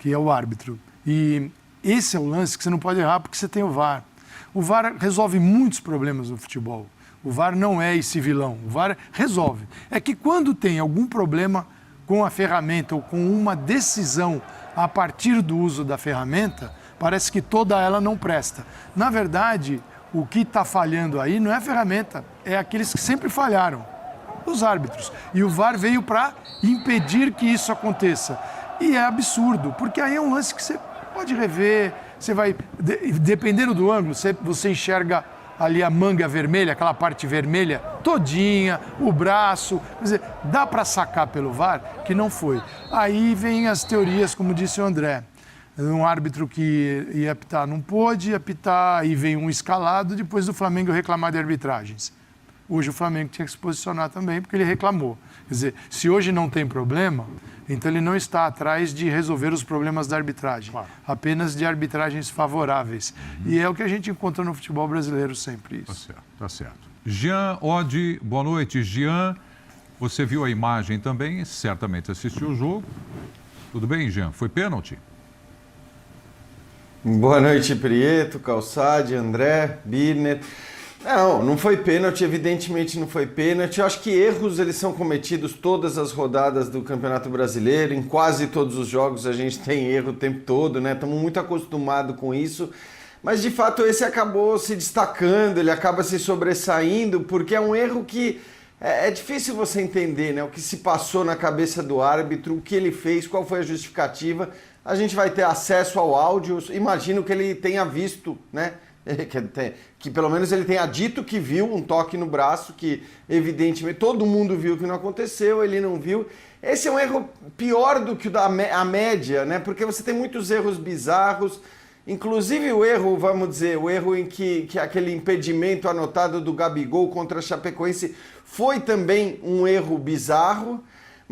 que é o árbitro. E esse é o lance que você não pode errar porque você tem o VAR. O VAR resolve muitos problemas no futebol. O VAR não é esse vilão. O VAR resolve. É que quando tem algum problema com a ferramenta ou com uma decisão a partir do uso da ferramenta, parece que toda ela não presta. Na verdade, o que está falhando aí não é a ferramenta, é aqueles que sempre falharam, os árbitros. E o VAR veio para impedir que isso aconteça. E é absurdo, porque aí é um lance que você pode rever, você vai, dependendo do ângulo, você enxerga ali a manga vermelha, aquela parte vermelha todinha, o braço, quer dizer, dá para sacar pelo VAR que não foi. Aí vem as teorias, como disse o André, um árbitro que ia apitar não pôde apitar, aí vem um escalado depois do Flamengo reclamar de arbitragens. Hoje o Flamengo tinha que se posicionar também porque ele reclamou. Quer dizer, se hoje não tem problema, então ele não está atrás de resolver os problemas da arbitragem, claro, apenas de arbitragens favoráveis. E é o que a gente encontra no futebol brasileiro sempre, isso. Tá certo. Jean Oddi, boa noite. Jean, você viu a imagem também, certamente assistiu o jogo. Tudo bem, Jean? Foi pênalti? Boa noite, Prieto, Calçade, André, Birner. Não foi pênalti, evidentemente não foi pênalti. Eu acho que erros eles são cometidos todas as rodadas do Campeonato Brasileiro, em quase todos os jogos a gente tem erro o tempo todo, né? Estamos muito acostumados com isso. Mas de fato esse acabou se destacando, ele acaba se sobressaindo, porque é um erro que é difícil você entender, né? O que se passou na cabeça do árbitro, o que ele fez, qual foi a justificativa. A gente vai ter acesso ao áudio, imagino que ele tenha visto, né? Que pelo menos ele tenha dito que viu um toque no braço, que evidentemente todo mundo viu que não aconteceu, ele não viu. Esse é um erro pior do que a média, né? Porque você tem muitos erros bizarros, inclusive o erro, vamos dizer, o erro em que aquele impedimento anotado do Gabigol contra a Chapecoense foi também um erro bizarro.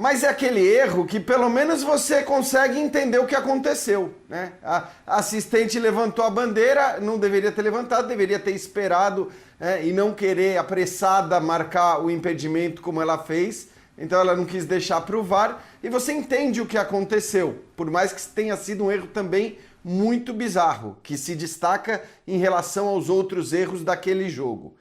Mas é aquele erro que pelo menos você consegue entender o que aconteceu, né? A assistente levantou a bandeira, não deveria ter levantado, deveria ter esperado, né? E não querer apressada marcar o impedimento como ela fez. Então ela não quis deixar para o VAR e você entende o que aconteceu, por mais que tenha sido um erro também muito bizarro, que se destaca em relação aos outros erros daquele jogo.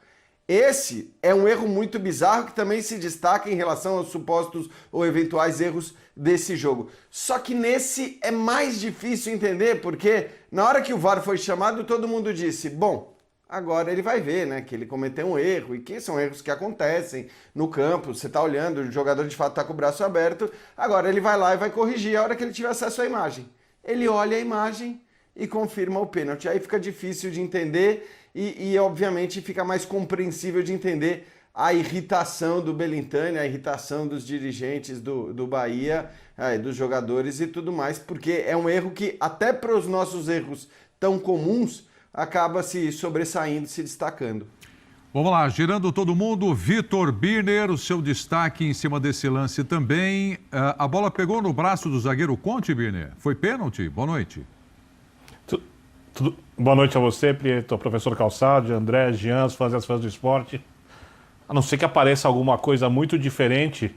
Esse é um erro muito bizarro que também se destaca em relação aos supostos ou eventuais erros desse jogo. Só que nesse é mais difícil entender, porque na hora que o VAR foi chamado, todo mundo disse, bom, agora ele vai ver, né, que ele cometeu um erro e que são erros que acontecem no campo, você tá olhando, o jogador de fato tá com o braço aberto, agora ele vai lá e vai corrigir a hora que ele tiver acesso à imagem. Ele olha a imagem e confirma o pênalti. Aí fica difícil de entender e obviamente fica mais compreensível de entender a irritação do Belintani, a irritação dos dirigentes do Bahia, dos jogadores e tudo mais, porque é um erro que até para os nossos erros tão comuns acaba se sobressaindo, se destacando. Vamos lá, girando todo mundo, Vitor Birner, o seu destaque em cima desse lance também. A bola pegou no braço do zagueiro Conte, Birner. Foi pênalti? Boa noite. Boa noite a você, Prieto, professor Calçade, André, Jean, os fãs do esporte. A não ser que apareça alguma coisa muito diferente,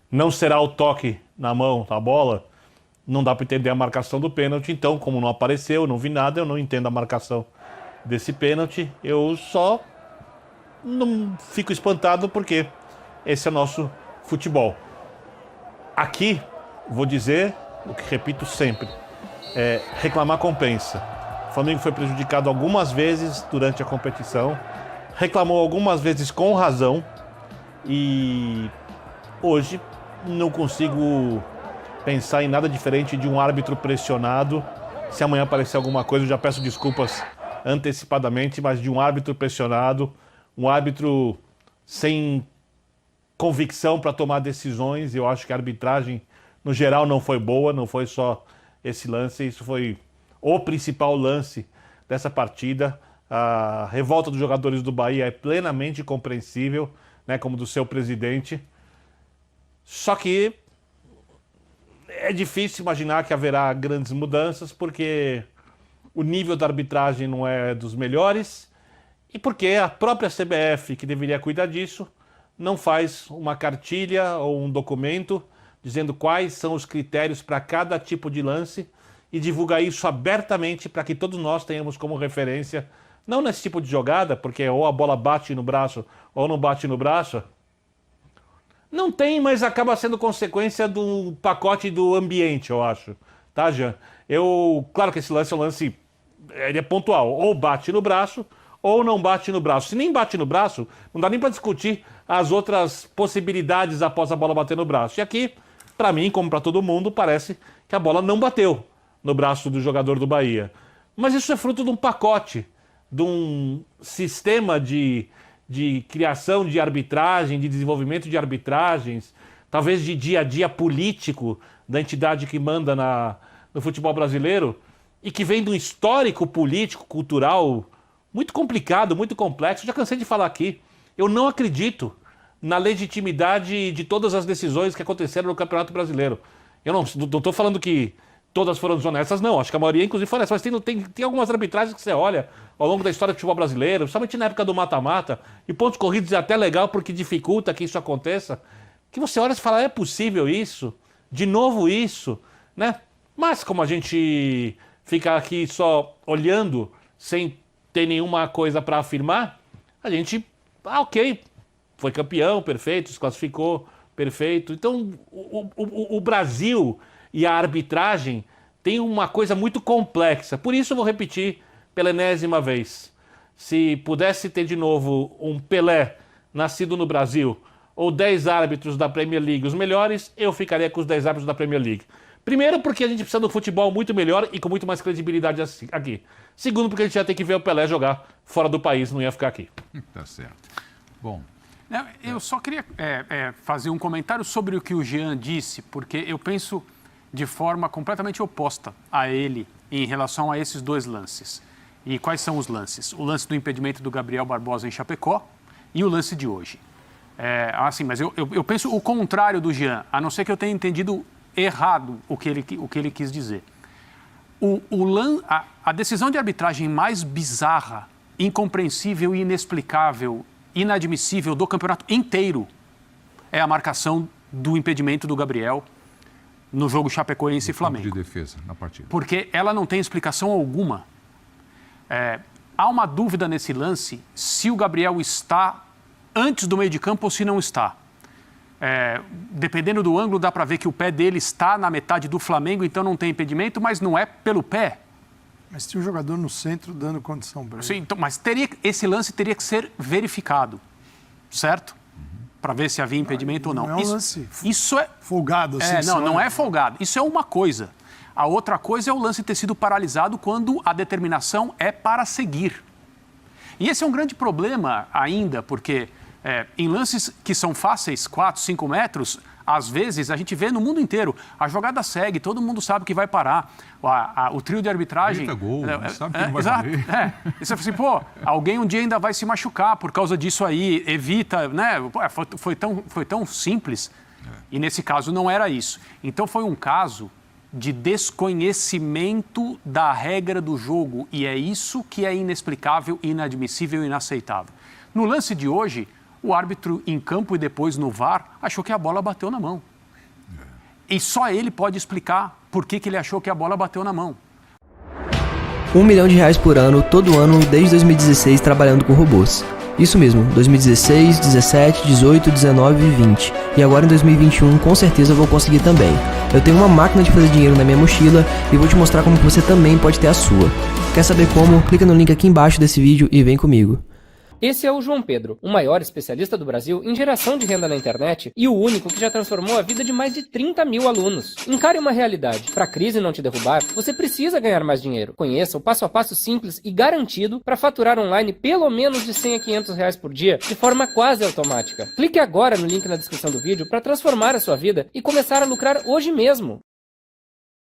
não será o toque na mão da bola, não dá para entender a marcação do pênalti. Então, como não apareceu, não vi nada, eu não entendo a marcação desse pênalti. Eu só não fico espantado porque esse é o nosso futebol. Aqui, vou dizer o que repito sempre, reclamar compensa. O Flamengo foi prejudicado algumas vezes durante a competição, reclamou algumas vezes com razão e hoje não consigo pensar em nada diferente de um árbitro pressionado. Se amanhã aparecer alguma coisa, eu já peço desculpas antecipadamente, mas de um árbitro pressionado, um árbitro sem convicção para tomar decisões. Eu acho que a arbitragem, no geral, não foi boa, não foi só esse lance, isso foi o principal lance dessa partida. A revolta dos jogadores do Bahia é plenamente compreensível, né, como do seu presidente. Só que é difícil imaginar que haverá grandes mudanças, porque o nível da arbitragem não é dos melhores e porque a própria CBF, que deveria cuidar disso, não faz uma cartilha ou um documento dizendo quais são os critérios para cada tipo de lance e divulga isso abertamente para que todos nós tenhamos como referência, não nesse tipo de jogada, porque ou a bola bate no braço ou não bate no braço. Não tem, mas acaba sendo consequência do pacote do ambiente, eu acho. Tá, Jean? Claro que esse lance é um lance, ele é pontual. Ou bate no braço, ou não bate no braço. Se nem bate no braço, não dá nem para discutir as outras possibilidades após a bola bater no braço. E aqui, para mim, como para todo mundo, parece que a bola não bateu no braço do jogador do Bahia. Mas isso é fruto de um pacote, de um sistema de criação de arbitragem, de desenvolvimento de arbitragens, talvez de dia a dia político da entidade que manda no futebol brasileiro e que vem de um histórico político, cultural muito complicado, muito complexo. Já cansei de falar aqui. Eu não acredito na legitimidade de todas as decisões que aconteceram no Campeonato Brasileiro. Eu não estou falando que todas foram desonestas, não. Acho que a maioria, inclusive, foi honesta. Mas tem algumas arbitragens que você olha ao longo da história do futebol brasileiro, principalmente na época do mata-mata, e pontos corridos é até legal porque dificulta que isso aconteça, que você olha e fala, é possível isso? De novo isso? Né? Mas como a gente fica aqui só olhando, sem ter nenhuma coisa para afirmar, a gente, ok, foi campeão, perfeito, se classificou, perfeito. Então, o Brasil e a arbitragem tem uma coisa muito complexa. Por isso eu vou repetir pela enésima vez. Se pudesse ter de novo um Pelé nascido no Brasil, ou 10 árbitros da Premier League, os melhores, eu ficaria com os 10 árbitros da Premier League. Primeiro, porque a gente precisa de um futebol muito melhor e com muito mais credibilidade aqui. Segundo, porque a gente ia ter que ver o Pelé jogar fora do país, não ia ficar aqui. Tá certo. Bom. Eu só queria fazer um comentário sobre o que o Jean disse, porque eu penso de forma completamente oposta a ele em relação a esses dois lances. E quais são os lances? O lance do impedimento do Gabriel Barbosa em Chapecó e o lance de hoje. Mas eu penso o contrário do Jean, a não ser que eu tenha entendido errado o que ele quis dizer. A decisão de arbitragem mais bizarra, incompreensível, inexplicável, inadmissível do campeonato inteiro é a marcação do impedimento do Gabriel no jogo Chapecoense e Flamengo. De defesa na partida. Porque ela não tem explicação alguma. Há uma dúvida nesse lance se o Gabriel está antes do meio de campo ou se não está. Dependendo do ângulo, dá para ver que o pé dele está na metade do Flamengo, então não tem impedimento, mas não é pelo pé. Mas tinha um jogador no centro dando condição para ele. Sim, então, mas esse lance teria que ser verificado, certo? Para ver se havia impedimento ou não. Não é um lance isso é folgado. Assim, não é folgado. Isso é uma coisa. A outra coisa é o lance ter sido paralisado quando a determinação é para seguir. E esse é um grande problema ainda, porque em lances que são fáceis, 4, 5 metros, às vezes a gente vê no mundo inteiro. A jogada segue, todo mundo sabe que vai parar. O trio de arbitragem... Grita gol, sabe que não vai valer. E você fala assim, alguém um dia ainda vai se machucar por causa disso aí, evita, né? Foi tão simples. E nesse caso não era isso. Então foi um caso de desconhecimento da regra do jogo. E é isso que é inexplicável, inadmissível e inaceitável. No lance de hoje, o árbitro em campo e depois no VAR achou que a bola bateu na mão. E só ele pode explicar por que ele achou que a bola bateu na mão. R$1 milhão por ano, todo ano, desde 2016, trabalhando com robôs. Isso mesmo, 2016, 17, 18, 19 e 20. E agora em 2021, com certeza eu vou conseguir também. Eu tenho uma máquina de fazer dinheiro na minha mochila e vou te mostrar como você também pode ter a sua. Quer saber como? Clica no link aqui embaixo desse vídeo e vem comigo. Esse é o João Pedro, o maior especialista do Brasil em geração de renda na internet e o único que já transformou a vida de mais de 30 mil alunos. Encare uma realidade. Para a crise não te derrubar, você precisa ganhar mais dinheiro. Conheça o passo a passo simples e garantido para faturar online pelo menos de R$100 a R$500 por dia, de forma quase automática. Clique agora no link na descrição do vídeo para transformar a sua vida e começar a lucrar hoje mesmo.